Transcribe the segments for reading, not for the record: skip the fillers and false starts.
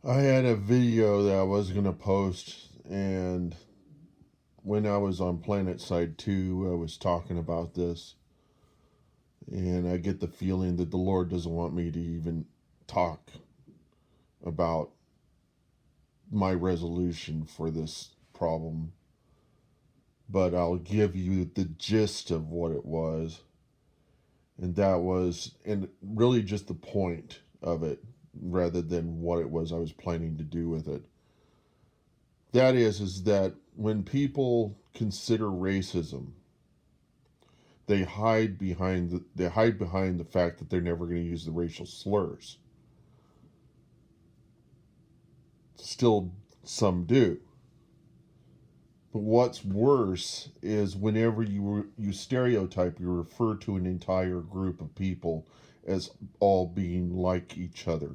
I had a video that I was going to post, and when I was on Planet Side 2, I was talking about this, and I get the feeling that the Lord doesn't want me to even talk about my resolution for this problem, but I'll give you the gist of what it was, and that was, and really just the point of it, rather than what it was I was planning to do with it. That is that when people consider racism, they hide behind the fact that they're never going to use the racial slurs. Still, some do. But what's worse is whenever you stereotype, you refer to an entire group of people as all being like each other,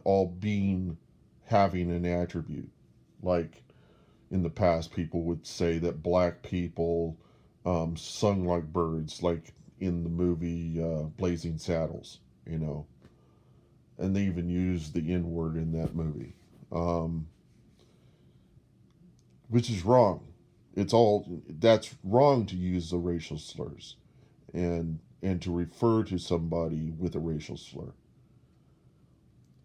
all being having an attribute. Like in the past, people would say that black people sung like birds, like in the movie Blazing Saddles, you know, and they even used the N word in that movie, which is wrong. That's wrong to use the racial slurs and to refer to somebody with a racial slur.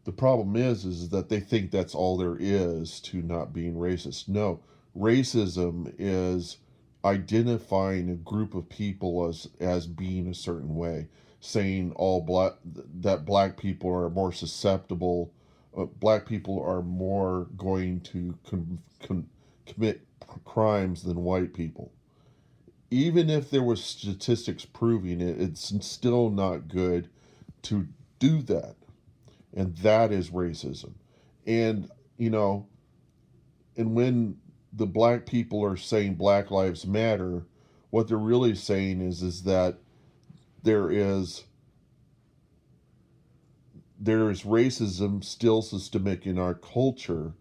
The problem is that they think that's all there is to not being racist. No, racism is identifying a group of people as being a certain way, saying all black that black people are more susceptible, black people are more going to commit crimes than white people. Even if there was statistics proving it, it's still not good to do that, and that is racism. And you know, and when the black people are saying Black Lives Matter, what they're really saying is that there is there is racism still systemic in our culture,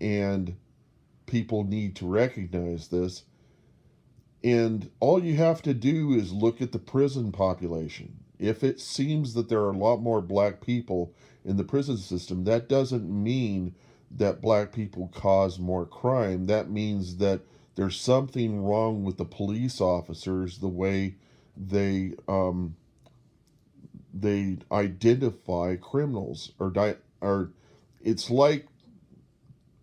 and people need to recognize this. And all you have to do is look at the prison population. If it seems that there are a lot more black people in the prison system, that doesn't mean that black people cause more crime. That means that there's something wrong with the police officers, the way they they identify criminals, or it's like,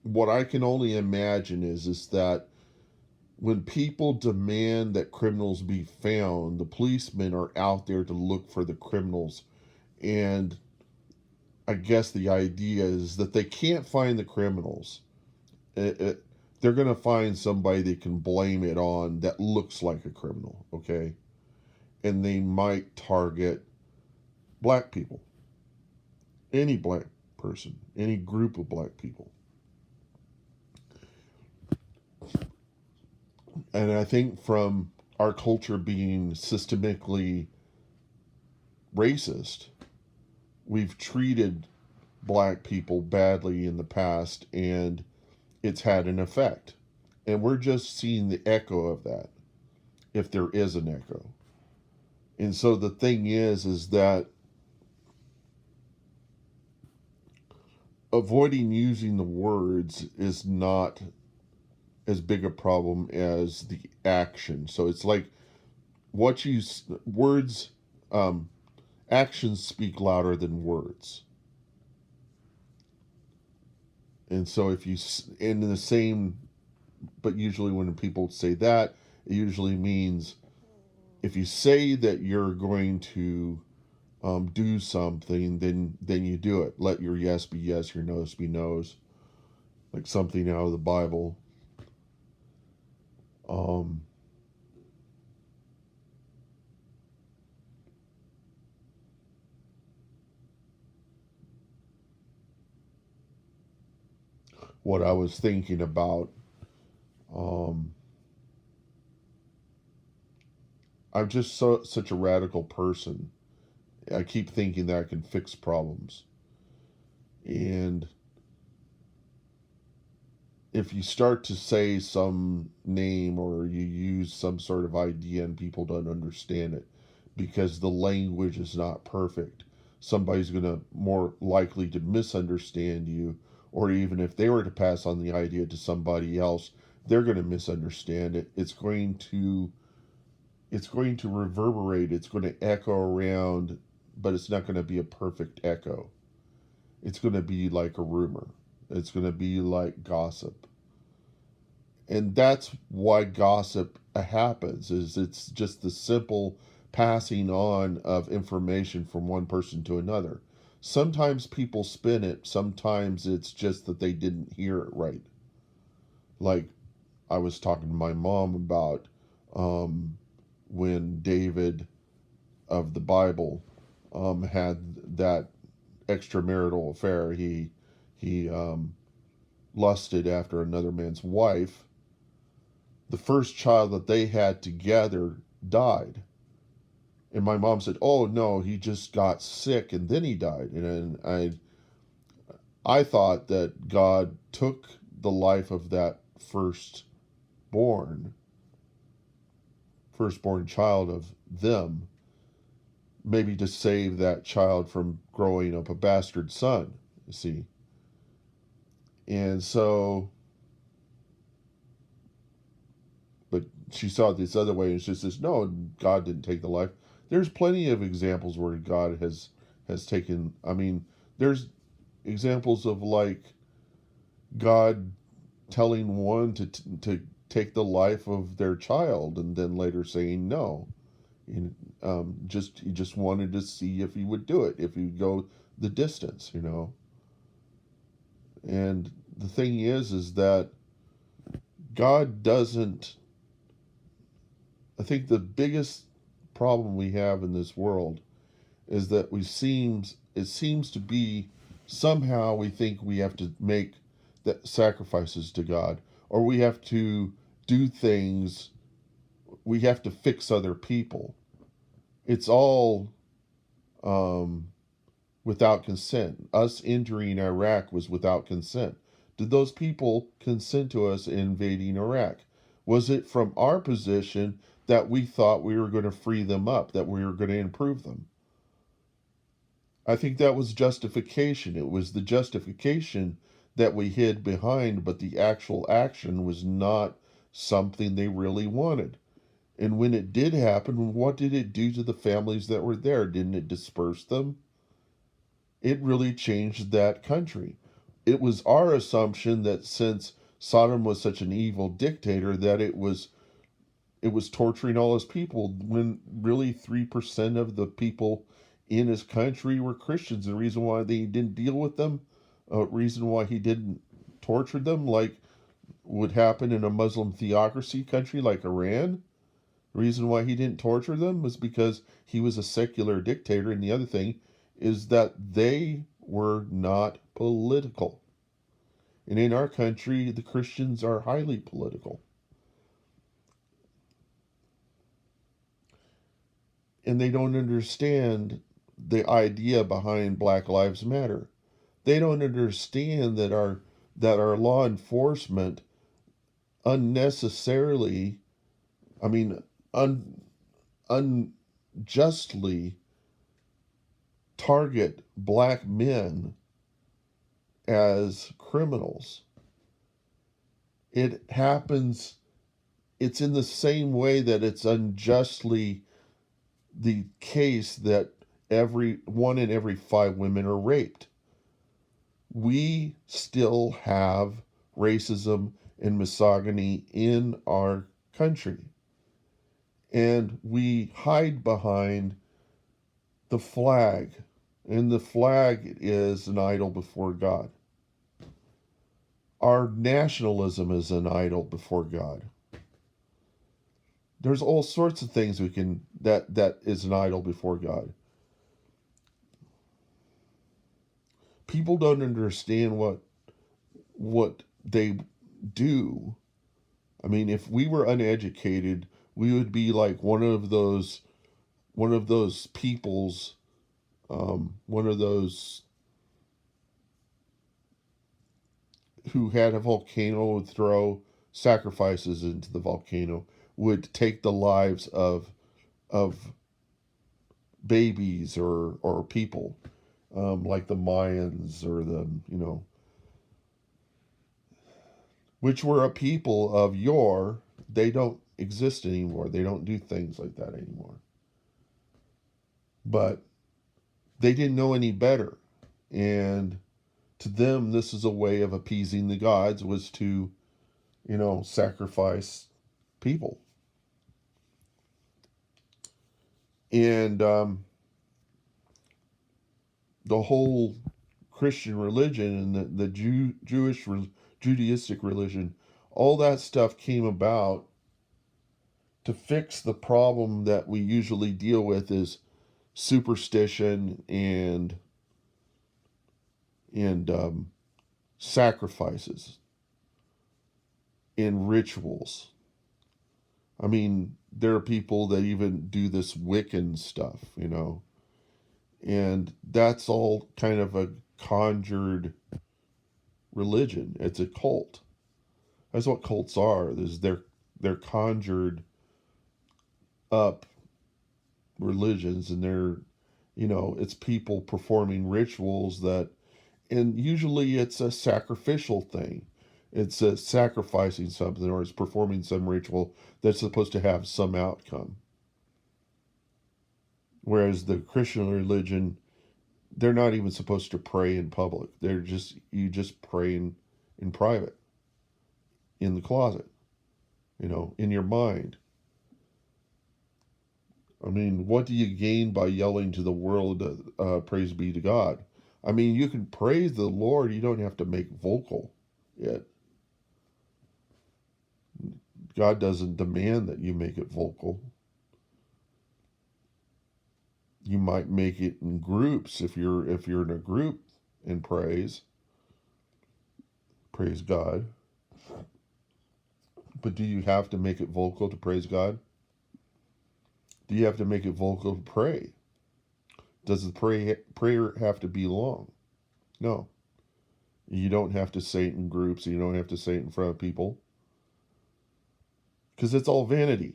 what I can only imagine is that when people demand that criminals be found, the policemen are out there to look for the criminals. And I guess the idea is that they can't find the criminals. They're going to find somebody they can blame it on that looks like a criminal, okay? And they might target black people, any black person, any group of black people. And I think from our culture being systemically racist, we've treated black people badly in the past, and it's had an effect. And we're just seeing the echo of that, if there is an echo. And so the thing is that avoiding using the words is not as big a problem as the action. So it's like, what you words actions speak louder than words. And so if you, in the same, but usually when people say that, it usually means if you say that you're going to do something, then you do it. Let your yes be yes, your no's be no's, like something out of the Bible. Um, what I was thinking about, um, I'm just such a radical person. I keep thinking that I can fix problems. And if you start to say some name or you use some sort of idea and people don't understand it because the language is not perfect, somebody's going to more likely to misunderstand you, or even if they were to pass on the idea to somebody else, they're going to misunderstand it. It's going to reverberate, it's going to echo around, but it's not going to be a perfect echo. It's going to be like a rumor. It's going to be like gossip. And that's why gossip happens, is it's just the simple passing on of information from one person to another. Sometimes people spin it, sometimes it's just that they didn't hear it right. Like I was talking to my mom about um, when David of the Bible had that extramarital affair. He lusted after another man's wife. The first child that they had together died. And my mom said, "Oh no, he just got sick and then he died." And I thought that God took the life of that firstborn child of them, maybe to save that child from growing up a bastard son, you see. And so, but she saw it this other way, and she says, "No, God didn't take the life." There's plenty of examples where God has taken. I mean, there's examples of like God telling one to take the life of their child, and then later saying no. And he just wanted to see if he would do it, if he would go the distance. And the thing is that God doesn't. I think the biggest problem we have in this world is that it seems to be somehow we think we have to make that sacrifices to God, or we have to do things, we have to fix other people. It's all um, without consent. Us entering Iraq was without consent. Did those people consent to us invading Iraq? Was it from our position that we thought we were going to free them up, that we were going to improve them? I think that was justification. It was the justification that we hid behind, but the actual action was not something they really wanted. And when it did happen, what did it do to the families that were there? Didn't it disperse them? It really changed that country. It was our assumption that since Saddam was such an evil dictator that it was torturing all his people, when really 3% of the people in his country were Christians. The reason why they didn't deal with them, reason why he didn't torture them like would happen in a Muslim theocracy country like Iran. The reason why he didn't torture them was because he was a secular dictator. And the other thing is that they were not political. And in our country, the Christians are highly political. And they don't understand the idea behind Black Lives Matter. They don't understand that our law enforcement unnecessarily, I mean, unjustly target black men as criminals. It happens, it's in the same way that it's unjustly the case that one in every 5 women are raped. We still have racism and misogyny in our country. And we hide behind the flag. And the flag is an idol before God. Our nationalism is an idol before God. There's all sorts of things that is an idol before God. People don't understand what they do. I mean, if we were uneducated, we would be like one of those peoples, one of those who had a volcano would throw sacrifices into the volcano, would take the lives of babies or people, like the Mayans or which were a people of yore. They don't exist anymore. They don't do things like that anymore. But they didn't know any better. And to them, this is a way of appeasing the gods, was to, sacrifice people. And the whole Christian religion and the Jewish, Judaistic religion, all that stuff came about to fix the problem that we usually deal with, is superstition and sacrifices and rituals. I mean, there are people that even do this Wiccan stuff, and that's all kind of a conjured religion. It's a cult. That's what cults are. They're conjured up religions, and it's people performing rituals and usually it's a sacrificial thing. It's sacrificing something, or it's performing some ritual that's supposed to have some outcome. Whereas the Christian religion, they're not even supposed to pray in public. You just pray in private, in the closet, in your mind. I mean, what do you gain by yelling to the world, praise be to God? I mean, you can praise the Lord. You don't have to make vocal it. God doesn't demand that you make it vocal. You might make it in groups if you're in a group and praise God. But do you have to make it vocal to praise God? Do you have to make it vocal to pray? Does the prayer have to be long? No. You don't have to say it in groups. You don't have to say it in front of people. Because it's all vanity.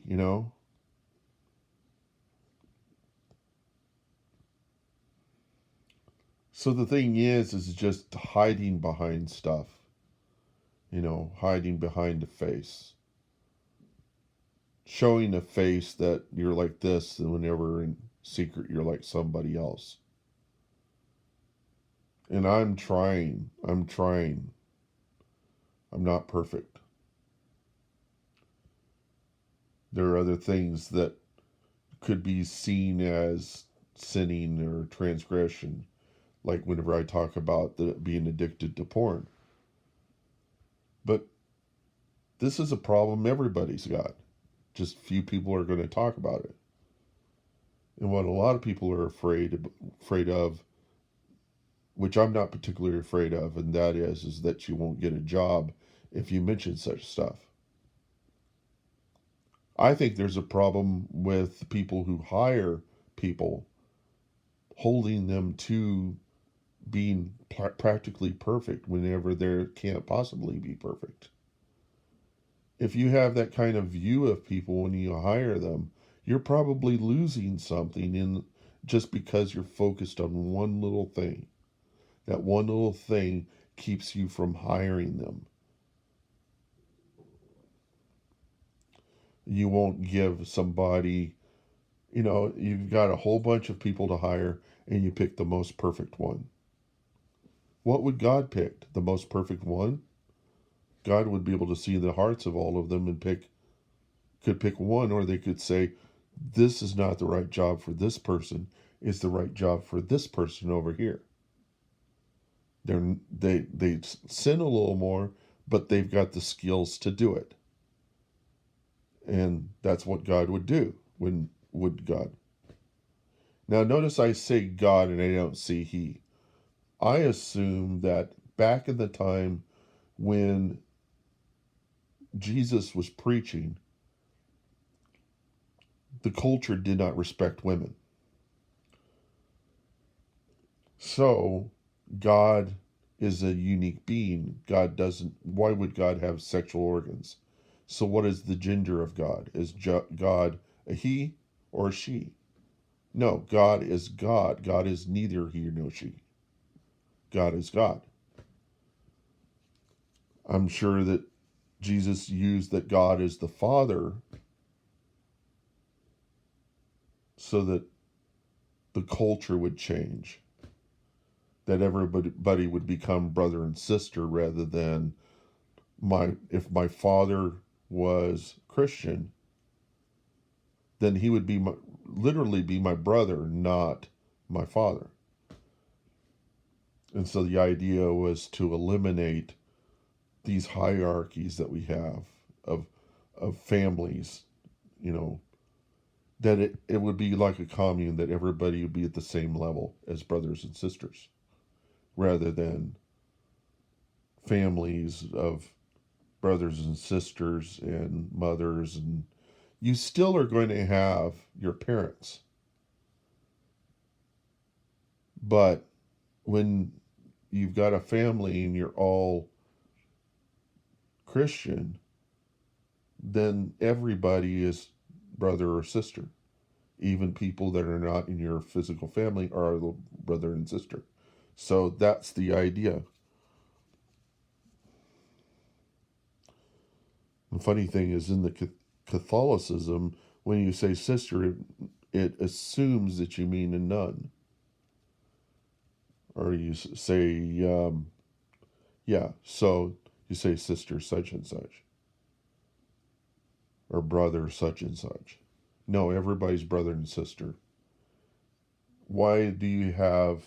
So the thing is just hiding behind stuff. Hiding behind a face. Showing a face that you're like this, and whenever in secret you're like somebody else. And I'm trying. I'm not perfect. There are other things that could be seen as sinning or transgression, like whenever I talk about being addicted to porn. But this is a problem everybody's got. Just few people are going to talk about it. And what a lot of people are afraid of, which I'm not particularly afraid of, and that is that you won't get a job if you mention such stuff. I think there's a problem with people who hire people, holding them to being practically perfect whenever they can't possibly be perfect. If you have that kind of view of people when you hire them, you're probably losing something in just because you're focused on one little thing. That one little thing keeps you from hiring them. You won't give somebody, you've got a whole bunch of people to hire and you pick the most perfect one. What would God pick? The most perfect one? God would be able to see the hearts of all of them and could pick one, or they could say, this is not the right job for this person. It's the right job for this person over here. They sin a little more, but they've got the skills to do it. And that's what God would do. Would God? Now notice I say God and I don't say he. I assume that back in the time when Jesus was preaching, the culture did not respect women. So God is a unique being. Why would God have sexual organs? So what is the gender of God? Is God a he or a she? No, God is God. God is neither he nor she. God is God. I'm sure that Jesus used that God is the Father so that the culture would change, that everybody would become brother and sister rather than if my father was Christian, then he would literally be my brother, not my father. And so the idea was to eliminate these hierarchies that we have of families, you know, that it would be like a commune, that everybody would be at the same level as brothers and sisters rather than families of brothers and sisters and mothers. And you still are going to have your parents, but when you've got a family and you're all Christian, then everybody is brother or sister. Even people that are not in your physical family are the brother and sister. So that's the idea. The funny thing is, in the Catholicism, when you say sister, it assumes that you mean a nun. Or you say, yeah, so you say sister such and such, or brother such and such. No, everybody's brother and sister. Why do you have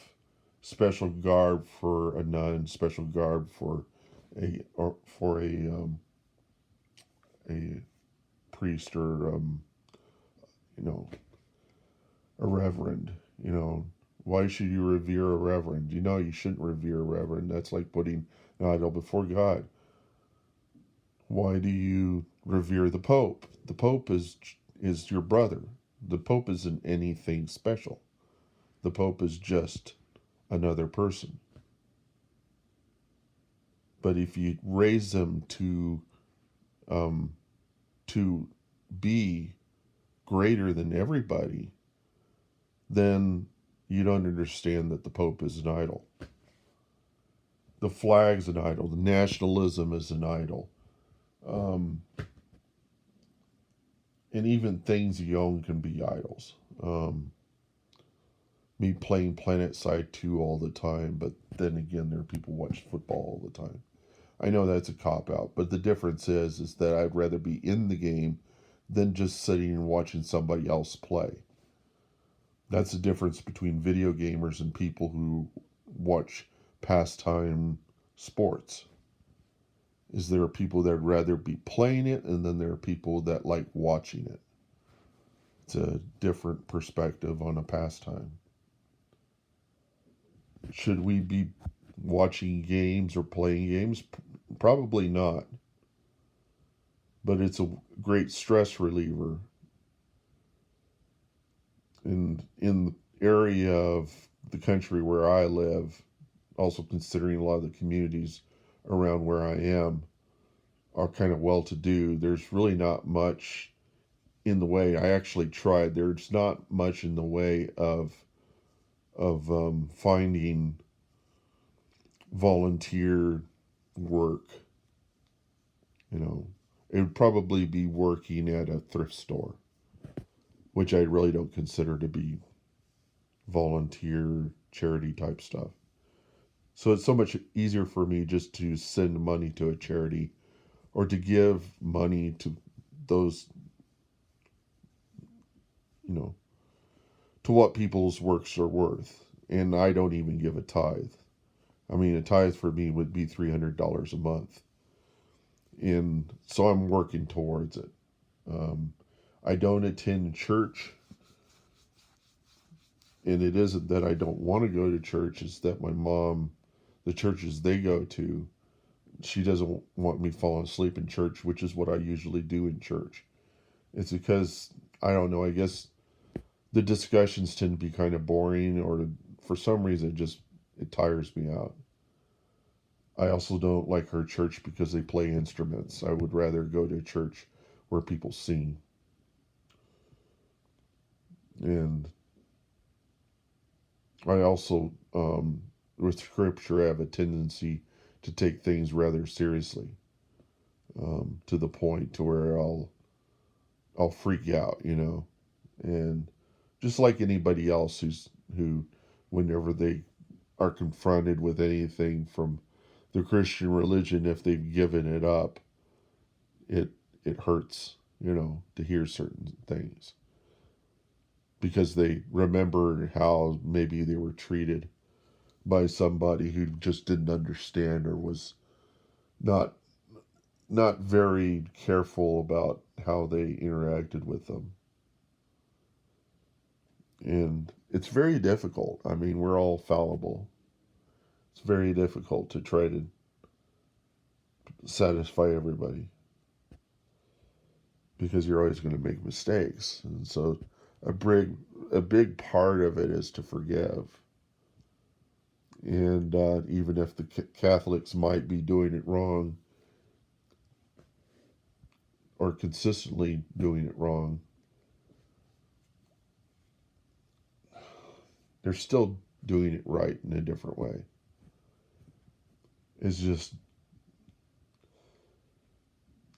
special garb for a nun, special garb for a priest, or you know, a reverend? You know, why should you revere a reverend? You know, you shouldn't revere a reverend. That's like putting an idol before God. Why do you revere the Pope? The Pope is your brother. The Pope isn't anything special. The Pope is just another person. But if you raise them um, to be greater than everybody, then you don't understand that the Pope is an idol. The flag's an idol. The nationalism is an idol. Um, and even things you own can be idols. Me playing Planet Side 2 all the time, but then again, there are people who watch football all the time. I know that's a cop out, but the difference is that I'd rather be in the game than just sitting and watching somebody else play. That's the difference between video gamers and people who watch pastime sports. Is there are people that'd rather be playing it, and then there are people that like watching it. It's a different perspective on a pastime. Should we be watching games or playing games? Probably not. But it's a great stress reliever. In the area of the country where I live, also considering a lot of the communities around where I am are kind of well to do, there's really not much in the way. I actually tried. There's not much in the way of finding volunteer work. You know, it would probably be working at a thrift store, which I really don't consider to be volunteer charity type stuff. So it's so much easier for me just to send money to a charity or to give money to those, you know, to what people's works are worth. And I don't even give a tithe. I mean, a tithe for me would be $300 a month. And so I'm working towards it. I don't attend church. And it isn't that I don't want to go to church, it's that my mom, the churches they go to, she doesn't want me falling asleep in church, which is what I usually do in church. It's because, I don't know, I guess the discussions tend to be kind of boring, or for some reason it tires me out. I also don't like her church because they play instruments. I would rather go to a church where people sing. And I also, with scripture, I have a tendency to take things rather seriously, to the point to where I'll freak out, and just like anybody else who, whenever they are confronted with anything from the Christian religion, if they've given it up, it it hurts, to hear certain things because they remember how maybe they were treated by somebody who just didn't understand or was not not very careful about how they interacted with them. And it's very difficult. I mean, we're all fallible. It's very difficult to try to satisfy everybody because you're always going to make mistakes. And so a big part of it is to forgive. And even if the Catholics might be doing it wrong or consistently doing it wrong, they're still doing it right in a different way. It's just,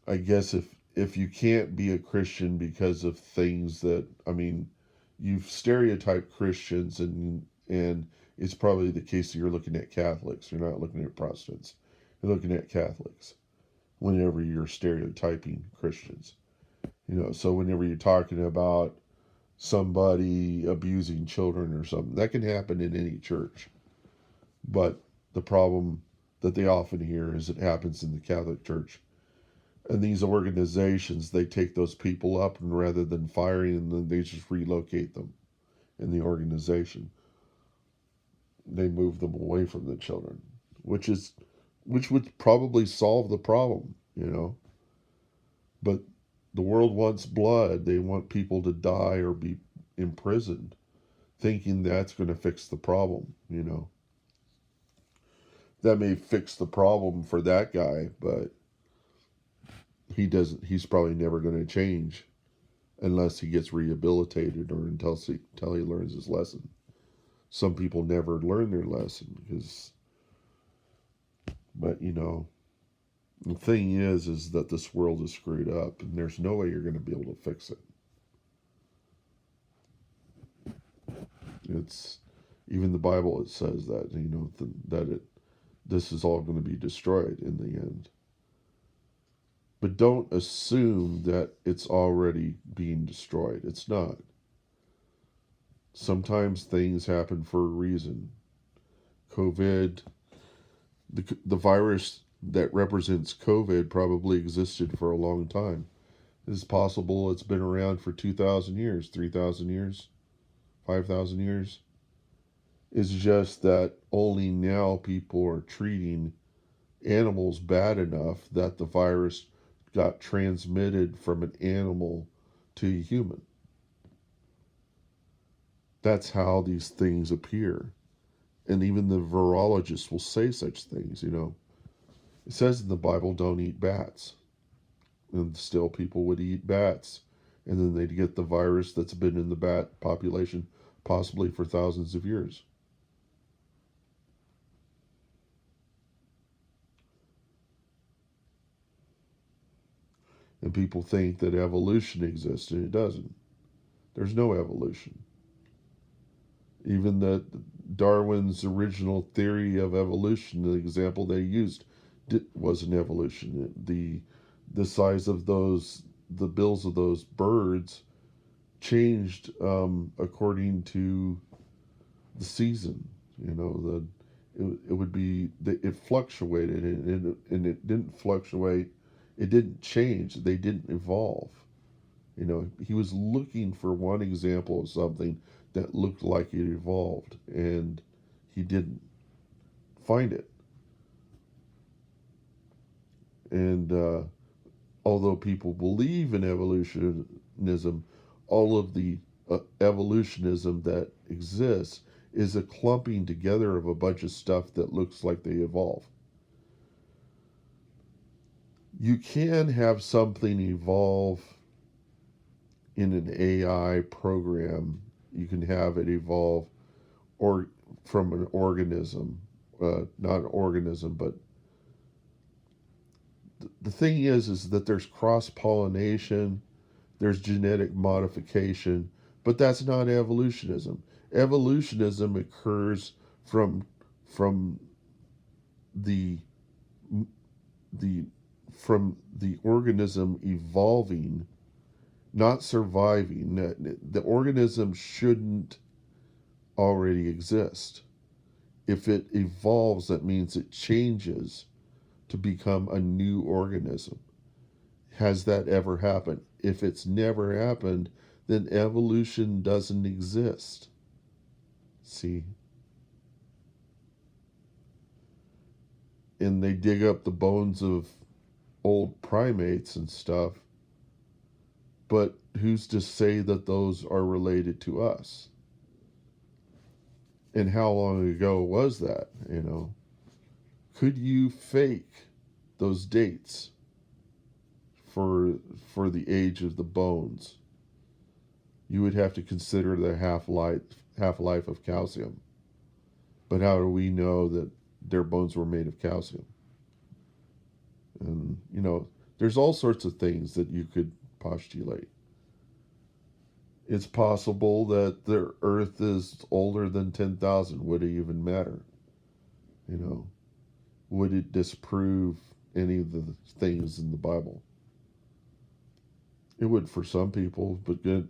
I guess, if you can't be a Christian because of things that, I mean, you've stereotyped Christians, and it's probably the case that you're looking at Catholics. You're not looking at Protestants. You're looking at Catholics whenever you're stereotyping Christians. So whenever you're talking about somebody abusing children or something, that can happen in any church. But the problem that they often hear is it happens in the Catholic Church. And these organizations, they take those people up, and rather than firing them, they just relocate them in the organization. They move them away from the children, which would probably solve the problem. But the world wants blood. They want people to die or be imprisoned, thinking that's going to fix the problem. That may fix the problem for that guy, but he doesn't. He's probably never going to change unless he gets rehabilitated or until he learns his lesson. Some people never learn their lesson but the thing is that this world is screwed up, and there's no way you're going to be able to fix it. It's even the Bible. It says that this is all going to be destroyed in the end. But don't assume that it's already being destroyed. It's not. Sometimes things happen for a reason. COVID, the virus that represents COVID probably existed for a long time. It's possible it's been around for 2,000 years, 3,000 years, 5,000 years. It's just that only now people are treating animals bad enough that the virus got transmitted from an animal to a human. That's how these things appear. And even the virologists will say such things. It says in the Bible, don't eat bats. And still people would eat bats. And then they'd get the virus that's been in the bat population possibly for thousands of years. And people think that evolution exists, and it doesn't. There's no evolution. Even Darwin's original theory of evolution, the example they used, was an evolution. The size of the bills of those birds changed according to the season. It would be it fluctuated, and it didn't fluctuate. It didn't change. They didn't evolve. He was looking for one example of something that looked like it evolved, and he didn't find it. And although people believe in evolutionism, all of the evolutionism that exists is a clumping together of a bunch of stuff that looks like they evolve. You can have something evolve in an AI program. You can have it evolve or from an organism, not an organism, but the thing is that there's cross pollination, there's genetic modification, but that's not evolutionism. Evolutionism occurs from from the the from the organism evolving, not surviving. The organism shouldn't already exist. If it evolves, that means it changes to become a new organism. Has that ever happened? If it's never happened, then evolution doesn't exist. See? And they dig up the bones of old primates and stuff, but who's to say that those are related to us? And how long ago was that, you know? Could you fake those dates for the age of the bones? You would have to consider the half life of calcium. But how do we know that their bones were made of calcium? And there's all sorts of things that you could postulate. It's possible that the Earth is older than 10,000. Would it even matter? You know, would it disprove any of the things in the Bible? It would for some people, but good,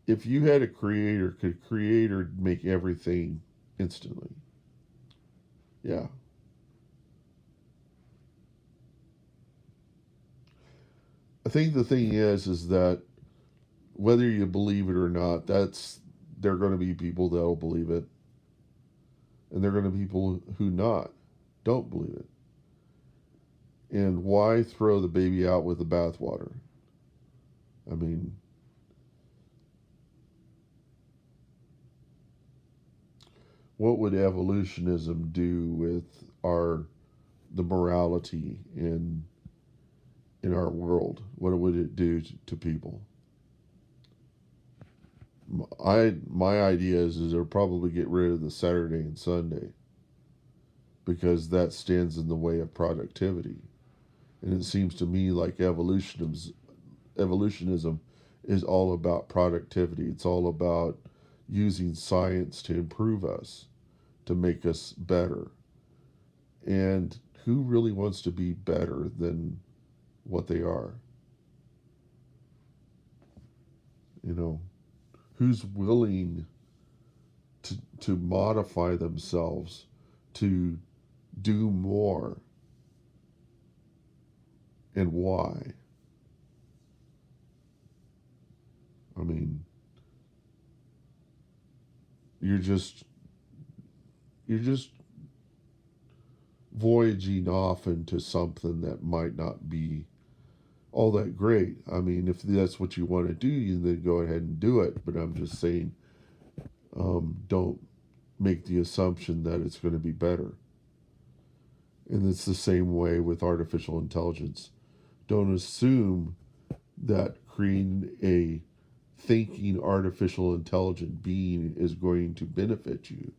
if you had a creator, could a creator make everything instantly? Yeah. I think the thing is that whether you believe it or not, there are going to be people that'll believe it, and there are going to be people who don't believe it. And why throw the baby out with the bathwater? I mean, what would evolutionism do with the morality in our world? What would it do to people? My idea is they'll probably get rid of the Saturday and Sunday because that stands in the way of productivity. And it seems to me like evolutionism is all about productivity. It's all about using science to improve us, to make us better. And who really wants to be better than what they are? Who's willing to modify themselves to do more, and why? I mean, you're just voyaging off into something that might not be all that great. I mean, if that's what you want to do, you then go ahead and do it. But I'm just saying, don't make the assumption that it's going to be better. And it's the same way with artificial intelligence. Don't assume that creating a thinking artificial intelligent being is going to benefit you,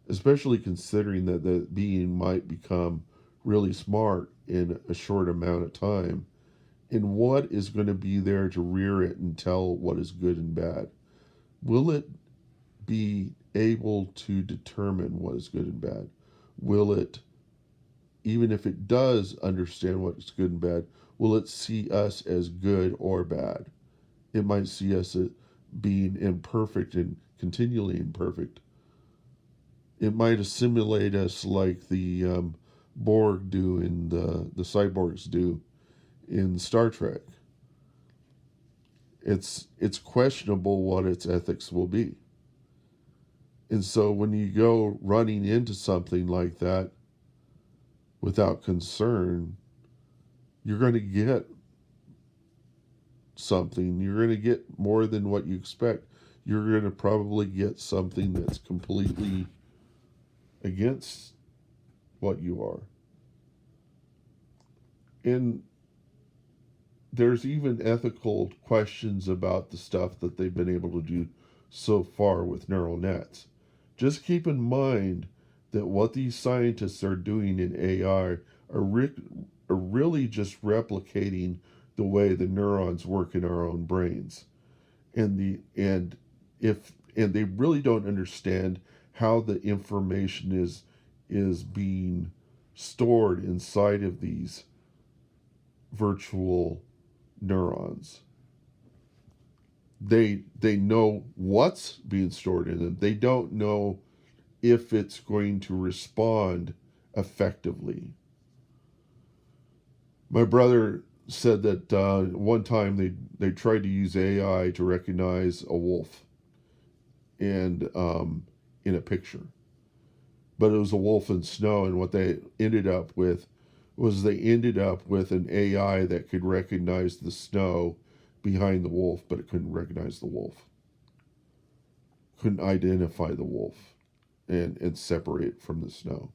especially considering that the being might become really smart in a short amount of time. And what is going to be there to rear it and tell what is good and bad? Will it be able to determine what is good and bad? Will it, even if it does understand what is good and bad, will it see us as good or bad? It might see us as being imperfect and continually imperfect. It might assimilate us like the Borg do in the cyborgs do in Star Trek. It's questionable what its ethics will be. And so when you go running into something like that without concern, you're going to get something. You're going to get more than what you expect. You're going to probably get something that's completely against what you are. And there's even ethical questions about the stuff that they've been able to do so far with neural nets. Just keep in mind that what these scientists are doing in AI are really just replicating the way the neurons work in our own brains. And they really don't understand how the information is being stored inside of these virtual neurons. They know what's being stored in them. They don't know if it's going to respond effectively. My brother said that one time they tried to use AI to recognize a wolf and in a picture, but it was a wolf in snow. And what they ended up with was they ended up with an AI that could recognize the snow behind the wolf, but it couldn't recognize the wolf. Couldn't identify the wolf and separate from the snow.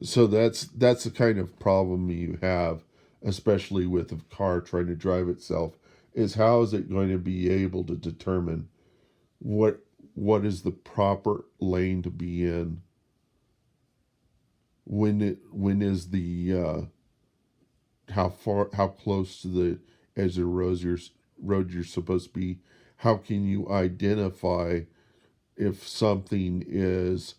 So that's the kind of problem you have, especially with a car trying to drive itself, is how is it going to be able to determine what is the proper lane to be in, when is the how close to the edge of the road you're supposed to be. How can you identify if something is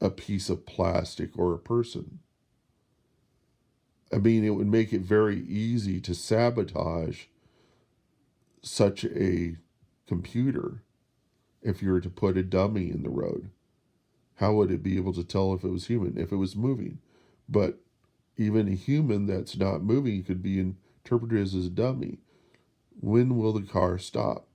a piece of plastic or a person? I mean, it would make it very easy to sabotage such a computer if you were to put a dummy in the road. How would it be able to tell if it was human, if it was moving? But even a human that's not moving could be interpreted as a dummy. When will the car stop?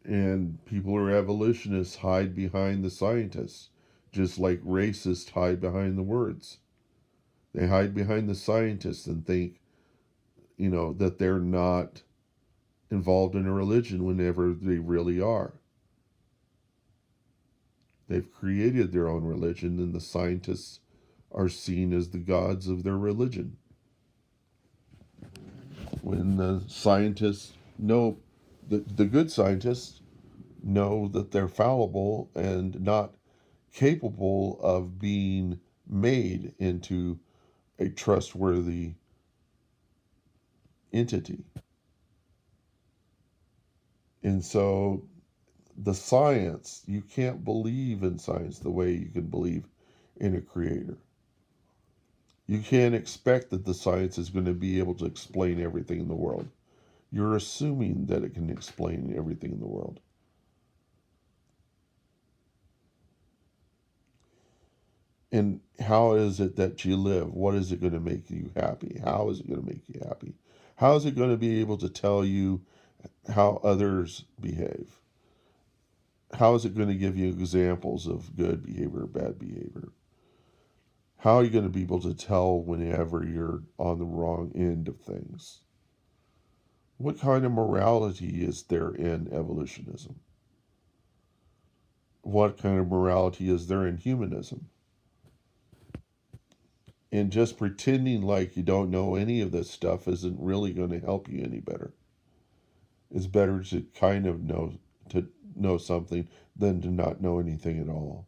And people who are evolutionists hide behind the scientists, just like racists hide behind the words. They hide behind the scientists and think, that they're not involved in a religion whenever they really are. They've created their own religion, and the scientists are seen as the gods of their religion. When the scientists know, the good scientists know that they're fallible and not capable of being made into a trustworthy entity. And so the science, you can't believe in science the way you can believe in a creator. You can't expect that the science is going to be able to explain everything in the world. You're assuming that it can explain everything in the world. And how is it that you live? What is it going to make you happy? How is it going to make you happy? How is it going to be able to tell you how others behave? How is it going to give you examples of good behavior or bad behavior? How are you going to be able to tell whenever you're on the wrong end of things? What kind of morality is there in evolutionism? What kind of morality is there in humanism? And just pretending like you don't know any of this stuff isn't really going to help you any better. It's better to kind of know something than to not know anything at all.